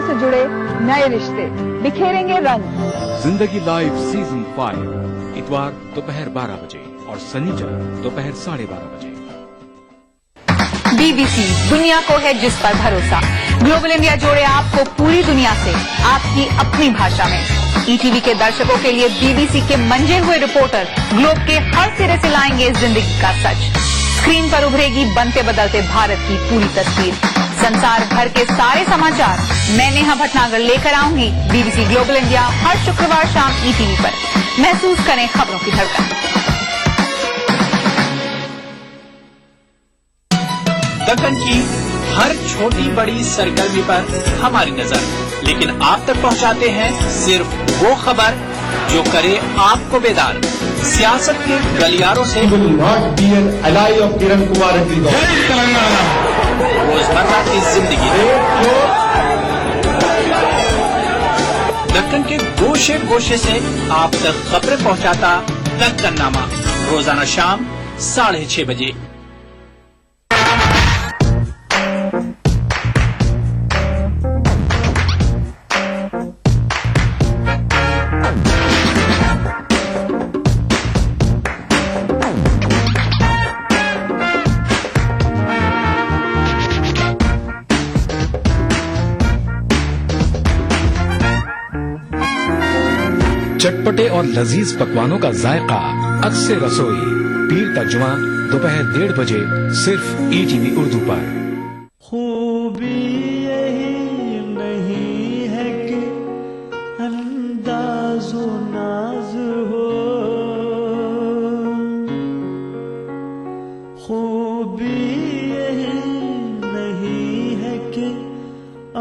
से जुड़े नए रिश्ते बिखेरेंगे रंग। जिंदगी लाइव सीजन 5 इतवार दोपहर 12 बजे और शनिचर दोपहर 12:30 बजे। BBC दुनिया को है जिस पर भरोसा। ग्लोबल इंडिया जोड़े आपको पूरी दुनिया से आपकी अपनी भाषा में। ETV के दर्शकों के लिए BBC के मंजे हुए रिपोर्टर ग्लोब के हर सिरे से लाएंगे जिंदगी का सच। स्क्रीन पर उभरेगी बनते बदलते भारत की पूरी तस्वीर। संसार भर के सारे समाचार मैं नेहा भटनागर लेकर आऊंगी BBC ग्लोबल इंडिया हर शुक्रवार शाम ETV पर। महसूस करें खबरों की धड़कन। दक्कन की हर छोटी बड़ी सरगर्मी पर हमारी नजर, लेकिन आप तक पहुंचाते हैं सिर्फ वो खबर जो करे आपको बेदार। सियासत के गलियारों से रोजमर्रा की जिंदगी, दक्कन के गोशे गोशे से आप तक खबरें पहुंचाता दक्कननामा, रोजाना शाम 6:30 बजे। चटपटे और लजीज पकवानों का जायका अक्सर रसोई, पीर का जुमा दोपहर 1:30 बजे सिर्फ ETV उर्दू पर। खूबी यही नहीं है कि अंदाज़ो नाज हो, खूबी यही नहीं है कि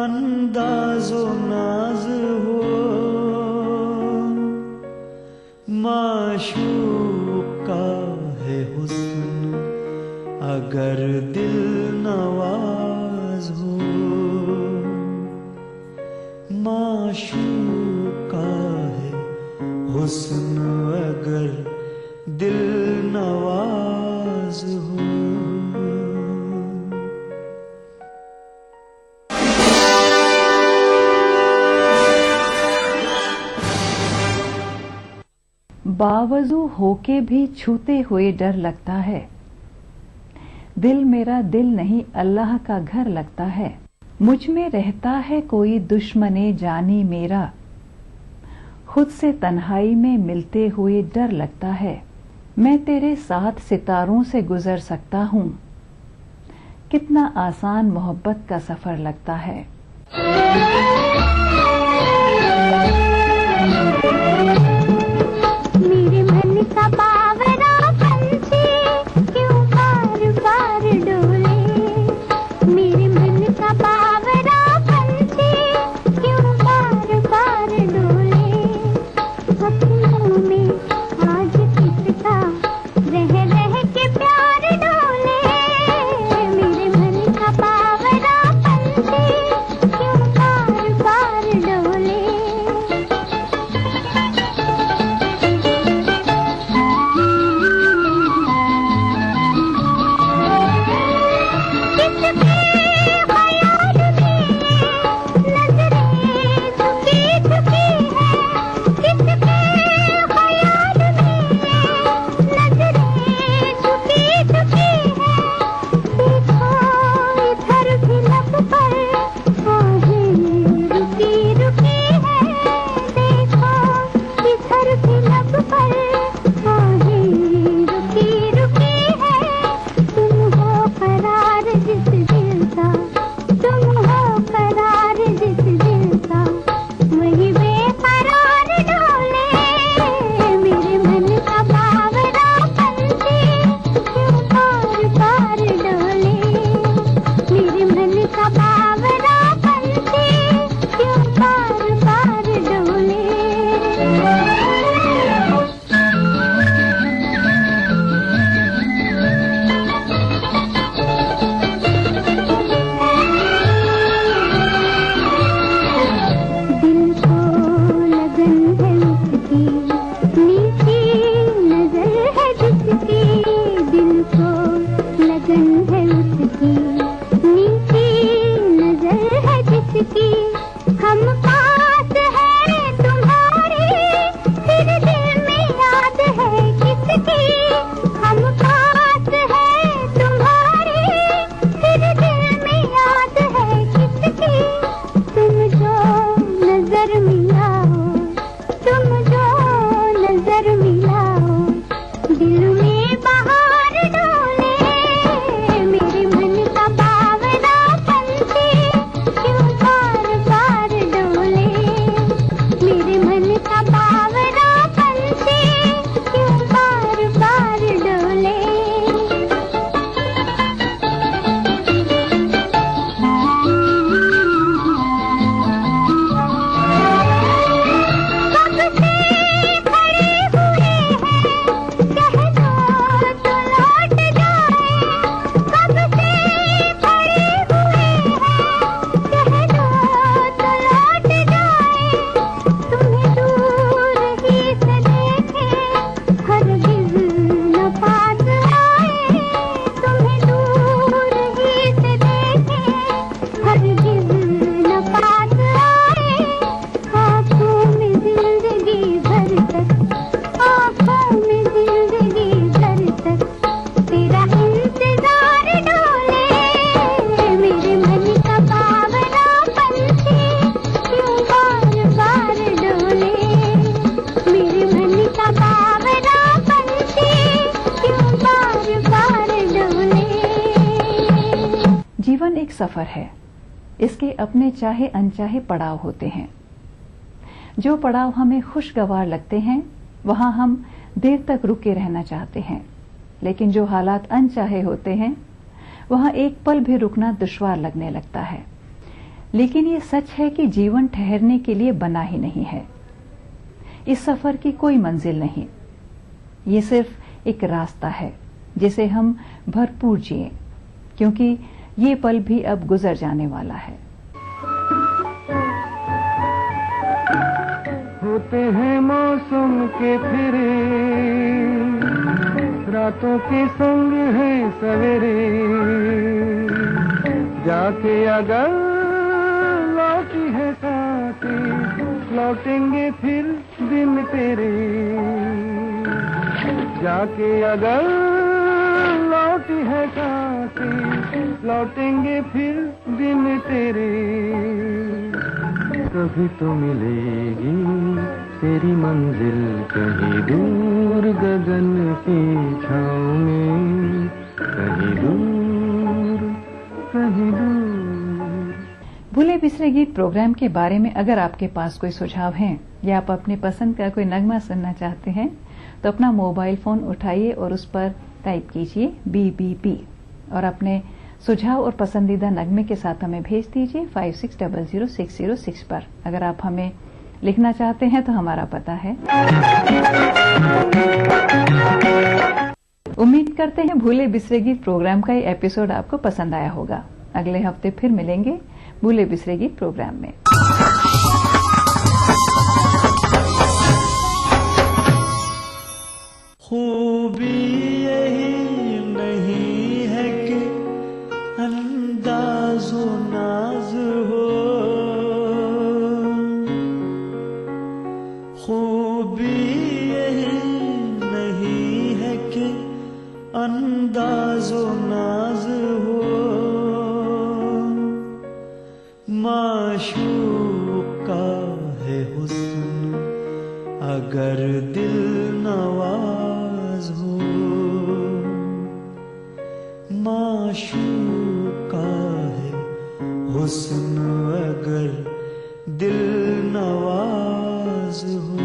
अंदाज़ो नाज हो, माशूका है हुस्न अगर दिल नवाज हो, माशूका है हुस्न अगर दिल नवाज हो। बावजू होके भी छूते हुए डर लगता है। दिल मेरा दिल नहीं अल्लाह का घर लगता है। मुझ में रहता है कोई दुश्मने जानी मेरा, खुद से तन्हाई में मिलते हुए डर लगता है। मैं तेरे साथ सितारों से गुजर सकता हूँ, कितना आसान मोहब्बत का सफर लगता है। नजर मिलाओ, तुम जो नजर मिलाओ, दिल में बहार डोले, मेरे मन का बावरा पंछी क्यों बार बार डोले, मेरे मन का बावरा पंछी क्यों बार बार डोले। जीवन एक सफर है, इसके अपने चाहे अनचाहे पड़ाव होते हैं। जो पड़ाव हमें खुशगवार लगते हैं वहां हम देर तक रुके रहना चाहते हैं, लेकिन जो हालात अनचाहे होते हैं वहां एक पल भी रुकना दुश्वार लगने लगता है। लेकिन ये सच है कि जीवन ठहरने के लिए बना ही नहीं है। इस सफर की कोई मंजिल नहीं, ये सिर्फ एक रास्ता है जिसे हम भरपूर जिए, क्योंकि ये पल भी अब गुजर जाने वाला है। होते हैं मौसम के फिरे, रातों के संग है सवेरे, जाके अगर लौटी है साथी, लौटेंगे फिर दिन तेरे, जाके अगर लौटी है साथी, लौटेंगे फिर दिन तेरे, कभी तो मिलेगी तेरी मंजिल कहीं दूर गगन की छाँव में, कहीं दूर कहीं दूर। भूले बिसरे गीत प्रोग्राम के बारे में अगर आपके पास कोई सुझाव हैं या आप अपने पसंद का कोई नगमा सुनना चाहते हैं तो अपना मोबाइल फोन उठाइए और उस पर टाइप कीजिए BBP और अपने सुझाव और पसंदीदा नगमे के साथ हमें भेज दीजिए 56000606 पर। अगर आप हमें लिखना चाहते हैं तो हमारा पता है। उम्मीद करते हैं भूले बिसरे गीत प्रोग्राम का ये एपिसोड आपको पसंद आया होगा। अगले हफ्ते फिर मिलेंगे भूले बिसरे गीत प्रोग्राम में। खूबी यही नहीं है कि अंदाज़ो नाज हो, खूबी यही नहीं है कि अंदाज़ो नाज हो, माशूक का है हुस्न अगर दिल नवाज हो, माशूक का है हुस्न अगर दिल नवाज हो।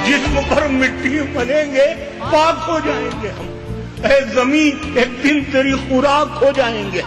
जिस्म पर मिट्टी मलेंगे पाक हो जाएंगे हम, ऐ जमीन एक दिन तेरी खुराक हो जाएंगे।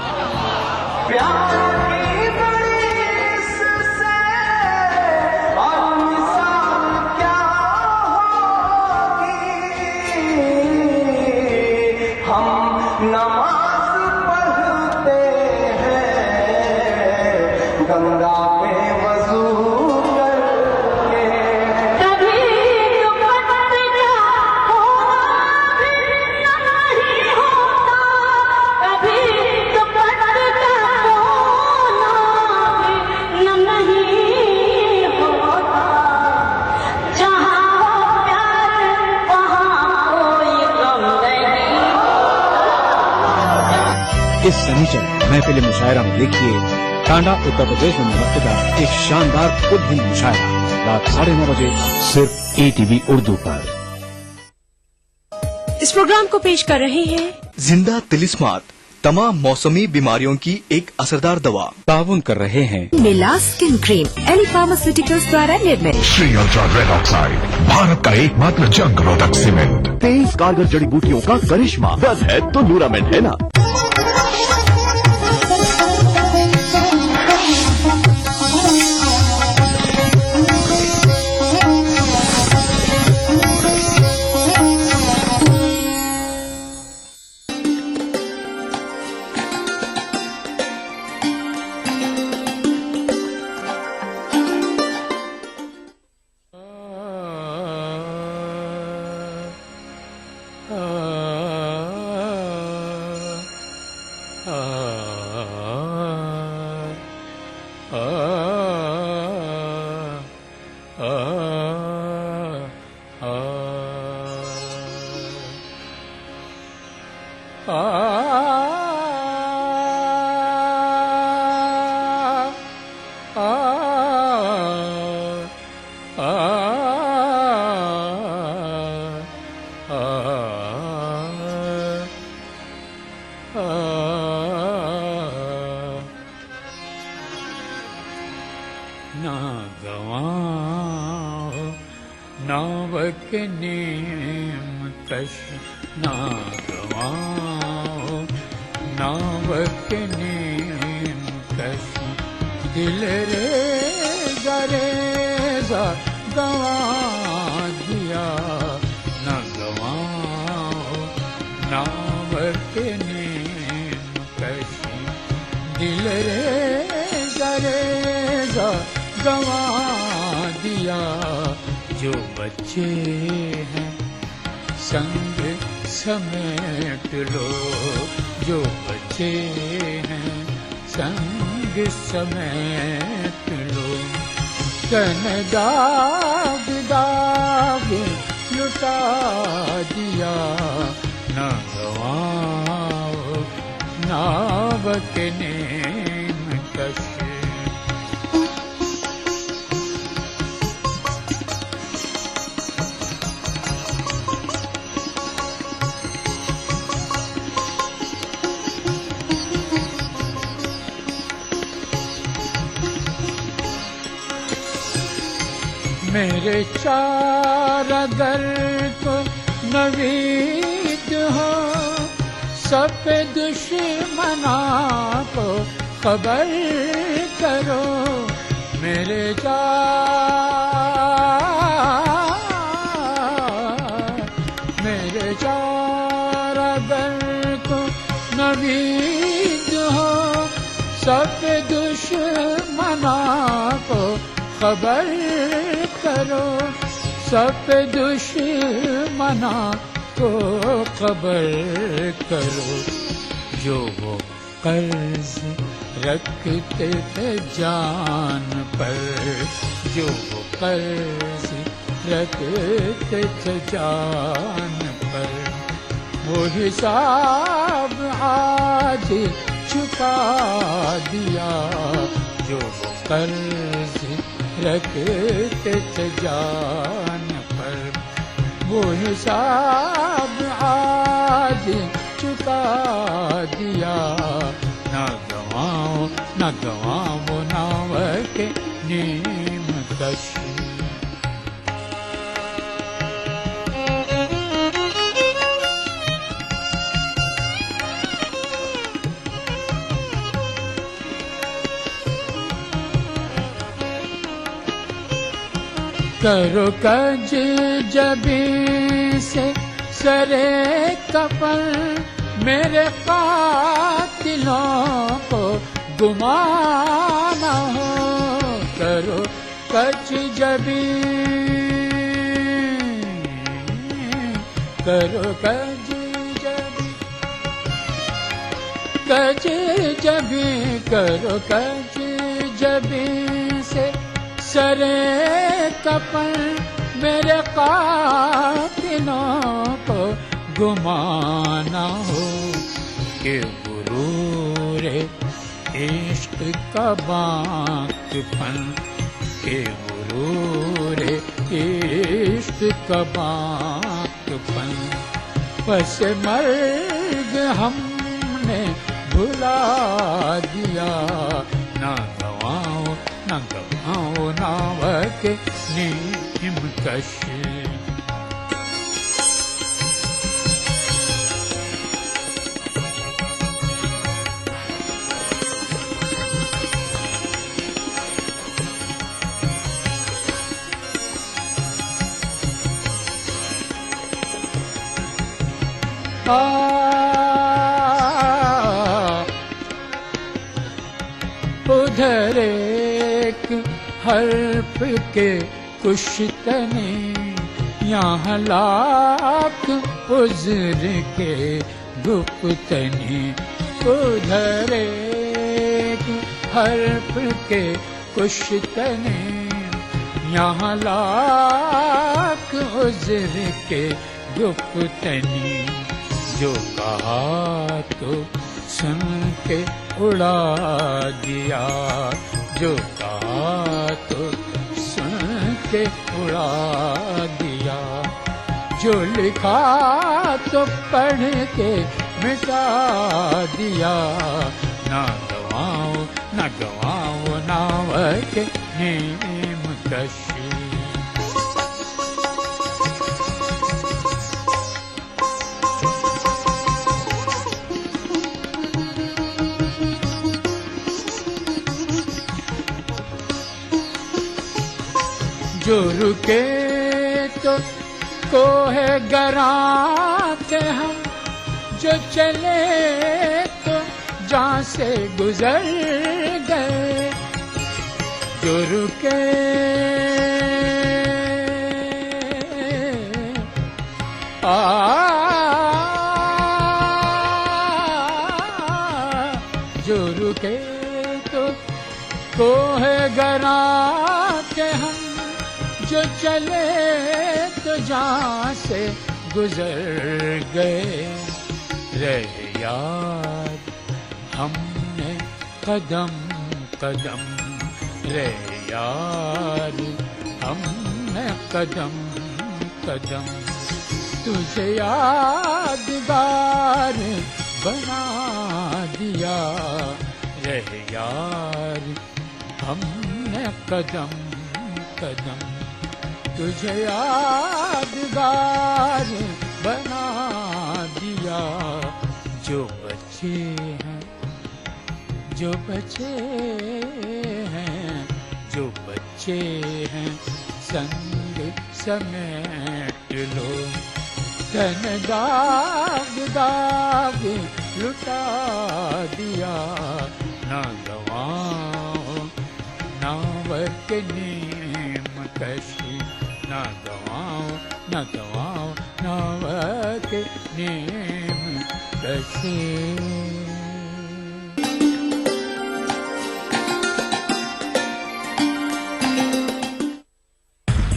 इस शनिचर महफिल मुशायरा में देखिए टांडा उत्तर प्रदेश में मुनक्किदा एक शानदार खुद हिंद मुशायरा रात 9:30 बजे सिर्फ ETV उर्दू पर। इस प्रोग्राम को पेश कर रहे हैं जिंदा तिलिस्मात, तमाम मौसमी बीमारियों की एक असरदार दवा। ताउन कर रहे हैं मिला स्किन क्रीम, एली फार्मास्यूटिकल्स द्वारा निर्मित। Shri ultra red oxide, Bharat का एकमात्र जंग रोधक सीमेंट। 23 कारगर जड़ी बूटियों का करिश्मा, बस है तो न्यूरामेंट है ना। ना गवाओ नावक नेम कश, ना गवाओ नावक नेम कश, दिल रे गरेजा गवा दिया। ना गवाओ नावक नेम कश, दिल रे गरेजा गवा दिया। जो बच्चे हैं संग समेट लो, जो बच्चे हैं संग समेट लो। तन दाग दाग लुटा दिया। न गवाओ नावक नेम कश। मेरे चार अगर को नवीद हो, सब दुश्मना को खबर करो। मेरे चार अगर को नवीद हो, सब दुश्मना को खबर करो। सब दुश्मना को खबर करो। जो वो कर्ज रखते थे जान पर, जो वो कर्ज रखते थे जान पर, वो हिसाब आज चुका दिया। जो वो कर्ज रखते थे जान पर, वो हिसाब आज चुका दिया। ना गवाओ नावक नेम कश। करो कज जबी से सरे कफन, मेरे कातिलों को गुमाना हो। करो कज जबी, करो कज जबी, कज जबी, करो कज जबी से सरे कफन, मेरे कातिलों को गुमाना हो। कि गुरूर इश्क का बांकपन के गुरूर इश्क का बांकपन बस मर्ग हमने भुला दिया ना गवाओ नाव के नीम कश उधर एक हर्फ के कुश्तने यहाँ लाख उज़्र के गुप्तने उधर एक हर्फ के कुश्तने यहाँ लाख उज़्र के गुप्तने जो कहा तो सुन के उड़ा दिया जो कहा तो सुन के उड़ा दिया जो लिखा तो पढ़ के मिटा दिया ना गवाओ नाव के नीम कशी जो रुके तो कोहे गरा के हम जो चले तो जहाँ से गुजर गए जो रुके जो रुके तो कोहे गरा के हम जो चले तो जहाँ से गुजर गए रह याद हमने कदम कदम रह याद हमने कदम कदम तुझे यादगार बना दिया रह यार हमने कदम कदम तुझे यादगार बना दिया जो बचे हैं जो बचे हैं जो बच्चे हैं संग समेट लो धन दाग दाग लुटा दिया ना गवाओ नावर के नीम कशी ना गवाओ नावर के नीम कशी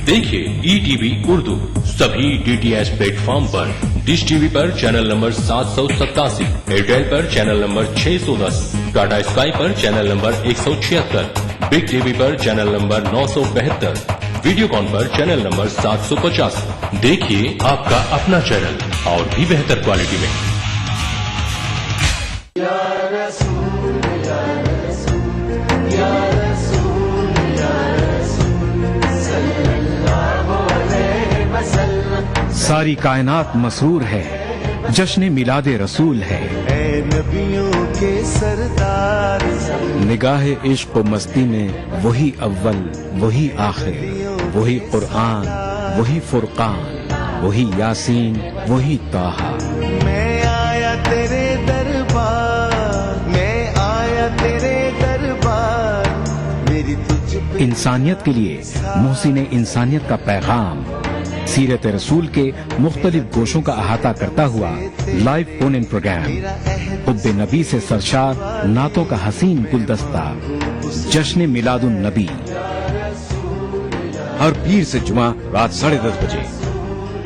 देखिए ETV उर्दू सभी DTH प्लेटफॉर्म पर डिश टीवी पर चैनल नंबर 787, एयरटेल पर चैनल नंबर 610, टाटा स्काई पर चैनल नंबर 176, बिग टीवी पर चैनल नंबर 972, वीडियोकॉन पर चैनल नंबर 750। देखिए आपका अपना चैनल और भी बेहतर क्वालिटी में। सारी कायनात मसरूर है, जश्न मिलादे रसूल है। ऐ नबियों के सरदार निगाह इश्क व मस्ती में वही अव्वल वही आखिर, वही कुरआन वही फुरकान, वही यासीन वही ताहा। मैं आया तेरे दरबार, मैं आया तेरे दरबार, मेरी तुझ इंसानियत के लिए मोहसिन इंसानियत का पैगाम सीरत रसूल के मुख्तलिफ गोशों का अहाता करता हुआ लाइव फोन इन प्रोग्राम, हुब्बे नबी से सरशार नातों का हसीन गुलदस्ता, जश्न मिलादुन नबी, हर पीर से जुमा रात 10:30 बजे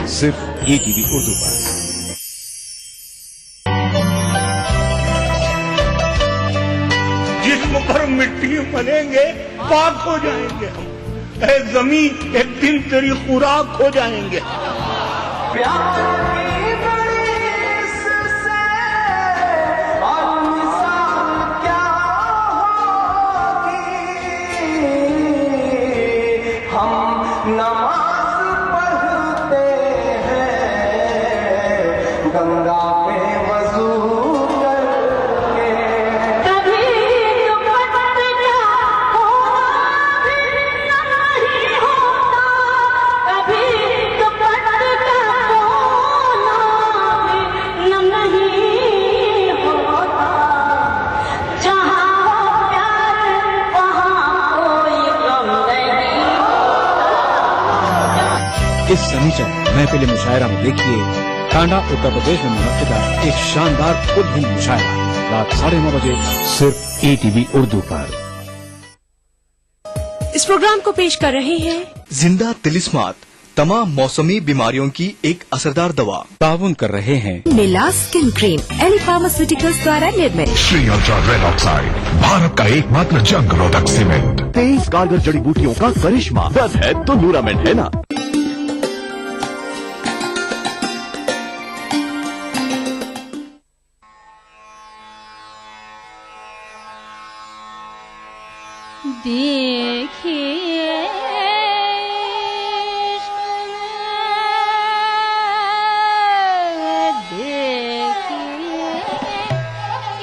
सिर्फ ETV उर्दू पर। पर मिट्टी बनेंगे, पाक हो जाएंगे हम। ऐ जमी एक दिन तेरी खुराक हो जाएंगे। गंगा पे वजू करके कभी तो पत्ता होना भी नहीं होता, कभी तो पत्ता होना भी नहीं होता। जहाँ हो प्यार वहाँ कोई गम नहीं होता। इस शनिचर महफिल मुशायरा में देखिए टांडा उत्तर प्रदेश में मुनक्किदा एक शानदार खुद हिंद मुशायरा रात 9:30 बजे सिर्फ ATV उर्दू पर। इस प्रोग्राम को पेश कर रहे हैं जिंदा तिलिस्मात तमाम मौसमी बीमारियों की एक असरदार दवा। ताउन कर रहे हैं मिला स्किन क्रीम एली फार्मास्यूटिकल्स द्वारा निर्मित। Shri ultra red oxide, Bharat का एकमात्र जंग रोधक सीमेंट। 23 कारगर जड़ी बूटियों का करिश्मा, दर्द है तो नूरामेंट है ना। देखिए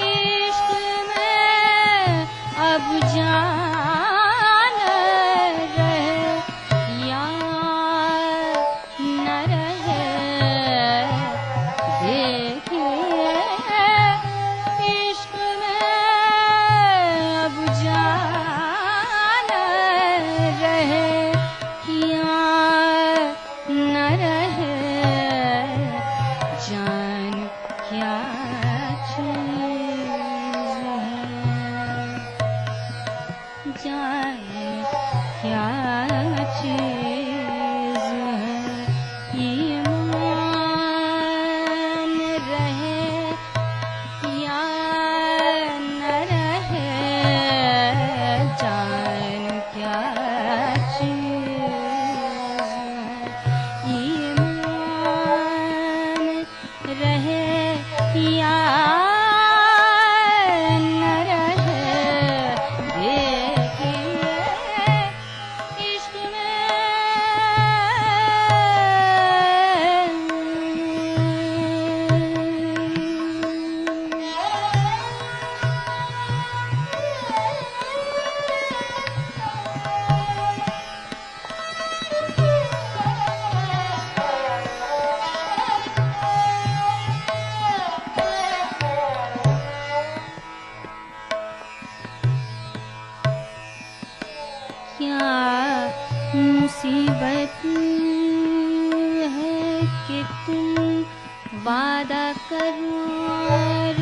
इश्क में अब जान रहे या न रहे। देखिए इश्क में अब जान रहे या न रहे। जान क्या चीज़ है, जान क्या चीज़ है। ईमान रहे या न रहे। जान क्या चीज़ है। ईमान रहे या न रहे। देखिए इश्क क्या मुसीबत है कि तुम वादा करो और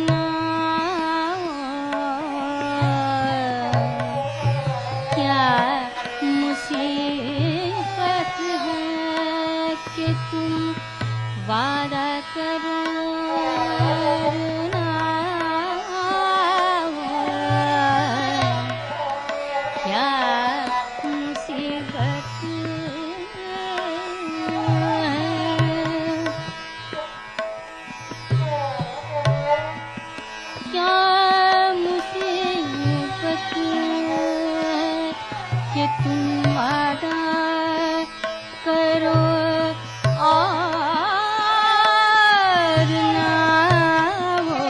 ना हो। क्या मुसीबत है कि तुम वादा करो और ना हो। क्या मुसीबत है, क्या मुसीबत है कि तुम वादा करो और ना हो।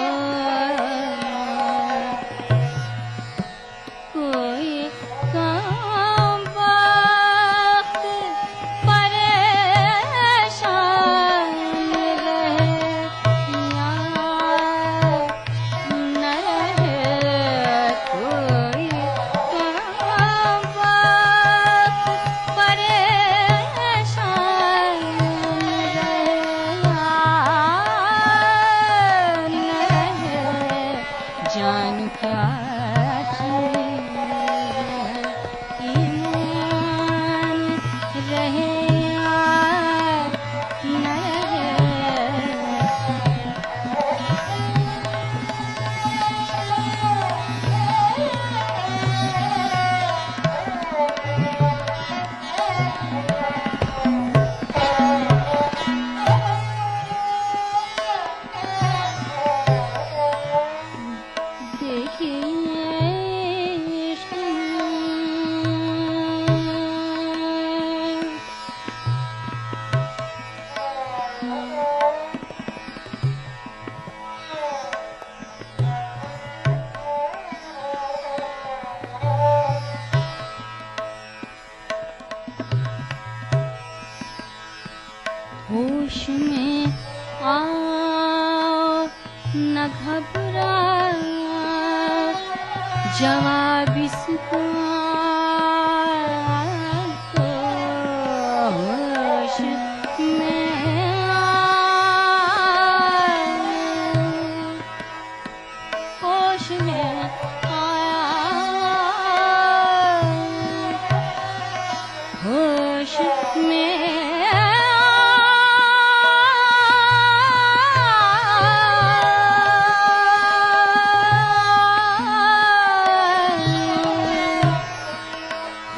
कोई काम वक्त परेशान रहे या न रहे। कोई काम वक्त परेशान रहे या न रहे। जान क्या चीज़ है। ईमान रहे या न रहे। न घबरा जवाब इसका तो होश में होश में होश में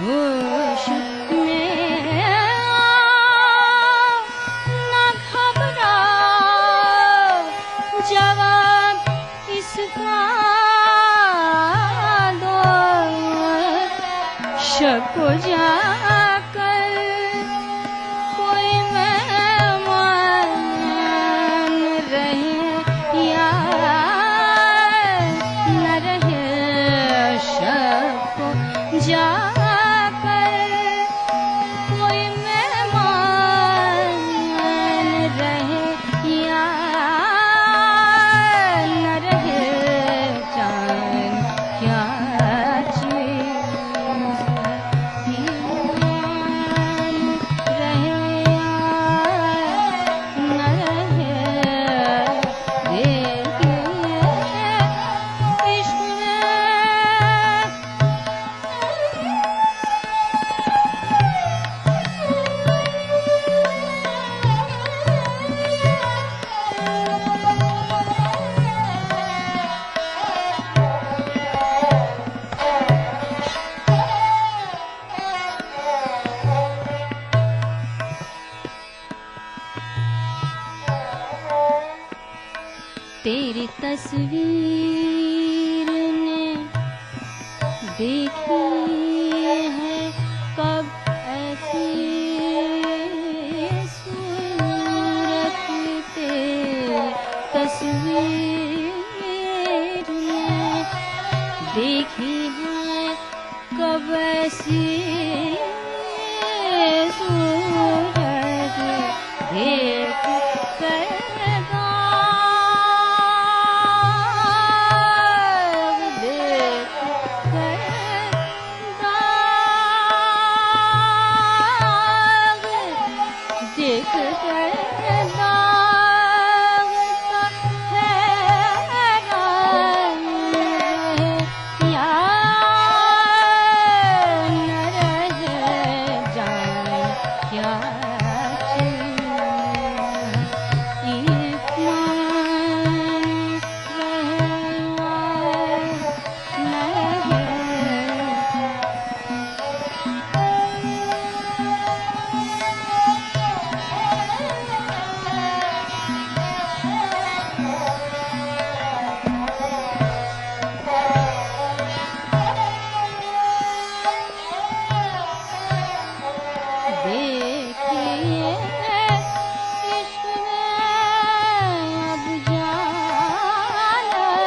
होश में न घबरा जवाब इसका दो शक हो जाकर कोई मेहमान रहे या न रहे शक हो जाकर कोई मेहमान रहे या न रहे जान क्या चीज़ रहे न रहे देखिए इश्क तेरी तस्वीर ने देखी है कब ऐसी सूरत तेरी तस्वीर ने देखी है कब ऐसी